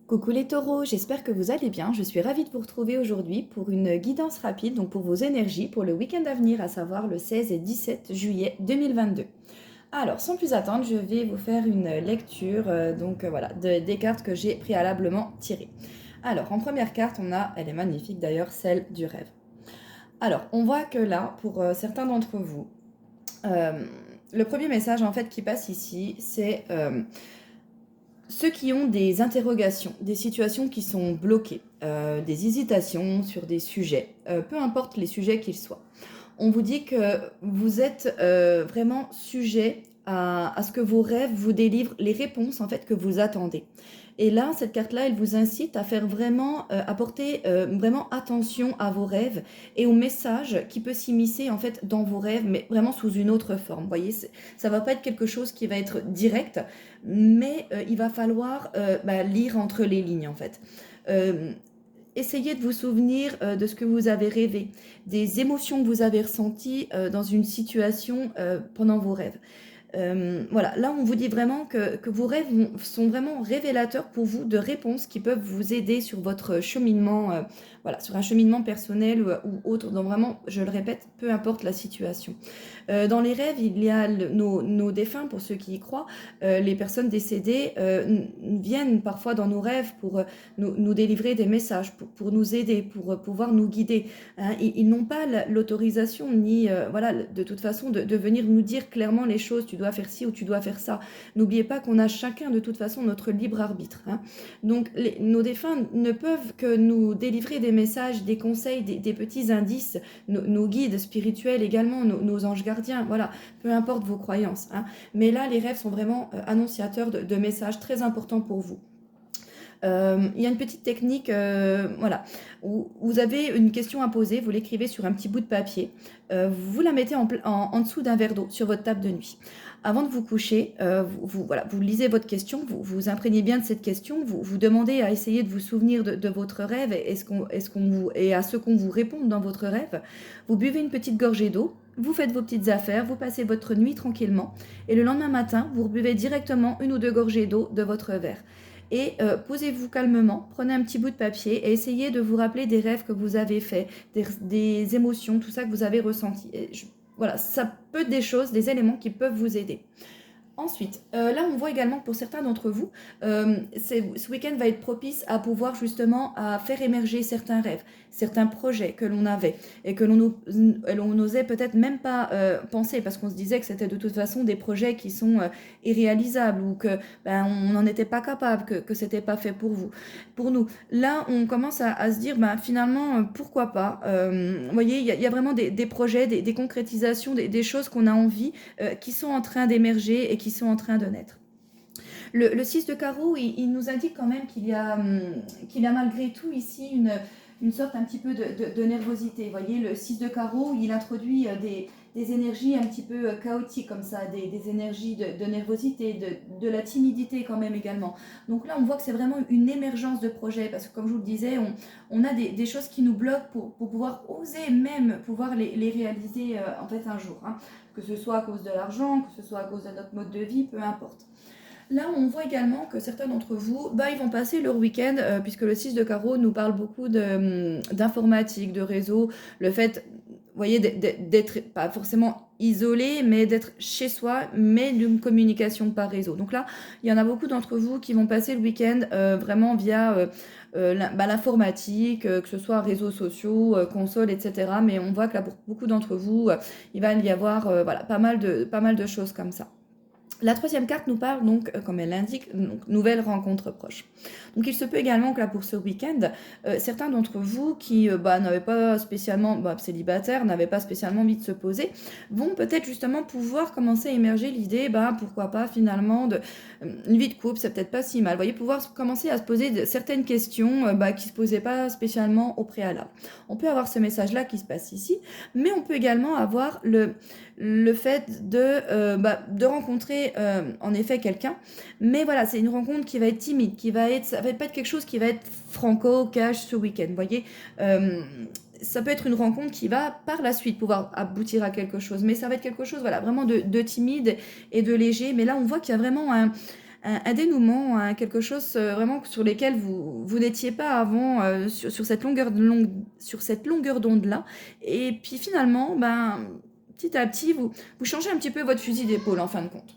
Coucou les taureaux, j'espère que vous allez bien. Je suis ravie de vous retrouver aujourd'hui pour une guidance rapide, donc pour vos énergies pour le week-end à venir, à savoir le 16 et 17 juillet 2022. Alors, sans plus attendre, je vais vous faire une lecture voilà, des cartes que j'ai préalablement tirées. Alors, en première carte, elle est magnifique d'ailleurs, celle du rêve. Alors, on voit que là, pour certains d'entre vous, euh, le premier message en fait qui passe ici, c'est ceux qui ont des interrogations, des situations qui sont bloquées, des hésitations sur des sujets, peu importe les sujets qu'ils soient. On vous dit que vous êtes vraiment sujet à ce que vos rêves vous délivrent les réponses en fait que vous attendez. Et là, cette carte-là, elle vous incite à faire vraiment, à porter vraiment attention à vos rêves et au message qui peut s'immiscer en fait dans vos rêves, mais vraiment sous une autre forme. Vous voyez, ça va pas être quelque chose qui va être direct, mais il va falloir lire entre les lignes en fait. Euh, Essayez de vous souvenir de ce que vous avez rêvé, des émotions que vous avez ressenties dans une situation pendant vos rêves. Voilà, là on vous dit vraiment que vos rêves sont vraiment révélateurs pour vous de réponses qui peuvent vous aider sur votre cheminement, voilà, sur un cheminement personnel ou autre. Donc vraiment, je le répète, peu importe la situation. Dans les rêves, il y a nos défunts, pour ceux qui y croient, les personnes décédées viennent parfois dans nos rêves pour nous délivrer des messages, pour nous aider, pour pouvoir nous guider. Hein. Ils n'ont pas l'autorisation ni, voilà, de toute façon, de venir nous dire clairement les choses. Tu dois faire ci ou tu dois faire ça. N'oubliez pas qu'on a chacun de toute façon notre libre arbitre. Hein. Donc nos défunts ne peuvent que nous délivrer des messages, des conseils, des petits indices, nos guides spirituels également, nos anges gardiens, voilà, peu importe vos croyances. Hein. Mais là, les rêves sont vraiment annonciateurs de messages très importants pour vous. Il y a une petite technique, voilà, où vous avez une question à poser, vous l'écrivez sur un petit bout de papier, vous la mettez en dessous d'un verre d'eau sur votre table de nuit. Avant de vous coucher, voilà, vous lisez votre question, vous imprégnez bien de cette question, vous demandez à essayer de vous souvenir de votre rêve et à ce qu'on vous répond dans votre rêve. Vous buvez une petite gorgée d'eau, vous faites vos petites affaires, vous passez votre nuit tranquillement, et le lendemain matin, vous rebuvez directement une ou deux gorgées d'eau de votre verre. Et posez-vous calmement, prenez un petit bout de papier et essayez de vous rappeler des rêves que vous avez faits, des émotions, tout ça que vous avez ressenti. Voilà, ça peut être des choses, des éléments qui peuvent vous aider. Ensuite, là on voit également que pour certains d'entre vous, ce week-end va être propice à pouvoir justement à faire émerger certains rêves, certains projets que l'on avait et que l'on n'osait peut-être même pas penser parce qu'on se disait que c'était de toute façon des projets qui sont irréalisables ou que on n'en était pas capable, que c'était pas fait pour nous. Là, on commence à se dire finalement pourquoi pas. Vous voyez, il y a vraiment des projets, des concrétisations, des choses qu'on a envie qui sont en train d'émerger et qui sont en train de naître. Le 6 de carreau, il nous indique quand même qu'il y a malgré tout ici une sorte un petit peu de nervosité. Vous voyez, le 6 de carreau, il introduit des énergies un petit peu chaotiques comme ça, des énergies de nervosité, de la timidité quand même également. Donc là, on voit que c'est vraiment une émergence de projet parce que comme je vous le disais, on a des choses qui nous bloquent pour pouvoir oser même pouvoir les réaliser en fait un jour. Hein. Que ce soit à cause de l'argent, que ce soit à cause de notre mode de vie, peu importe. Là, on voit également que certains d'entre vous, ils vont passer leur week-end, puisque le 6 de carreau nous parle beaucoup d'informatique, de réseau, le fait, vous voyez, d'être pas forcément isolé, mais d'être chez soi, mais d'une communication par réseau. Donc là, il y en a beaucoup d'entre vous qui vont passer le week-end vraiment via l'informatique, que ce soit réseaux sociaux, consoles, etc. Mais on voit que là, pour beaucoup d'entre vous, il va y avoir voilà, pas mal de choses comme ça. La troisième carte nous parle donc, comme elle l'indique, nouvelle rencontre proche. Donc il se peut également que là pour ce week-end, certains d'entre vous qui n'avaient pas spécialement, célibataires, n'avaient pas spécialement envie de se poser, vont peut-être justement pouvoir commencer à émerger l'idée, pourquoi pas finalement, une vie de couple, c'est peut-être pas si mal. Vous voyez, pouvoir commencer à se poser certaines questions qui ne se posaient pas spécialement au préalable. On peut avoir ce message-là qui se passe ici, mais on peut également avoir le fait de rencontrer en effet quelqu'un, mais voilà, c'est une rencontre qui va être timide, ça va pas être quelque chose qui va être franco, cash ce week-end, vous voyez. Ça peut être une rencontre qui va par la suite pouvoir aboutir à quelque chose, mais ça va être quelque chose voilà, vraiment de timide et de léger, mais là on voit qu'il y a vraiment un dénouement, quelque chose vraiment sur lesquels vous n'étiez pas avant sur sur cette longueur d'onde-là. Et puis finalement, ben, petit à petit, vous changez un petit peu votre fusil d'épaule en fin de compte.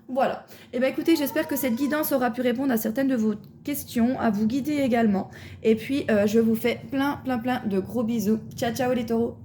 Voilà. Et bien écoutez, j'espère que cette guidance aura pu répondre à certaines de vos questions, à vous guider également. Et puis, je vous fais plein de gros bisous. Ciao, ciao les taureaux!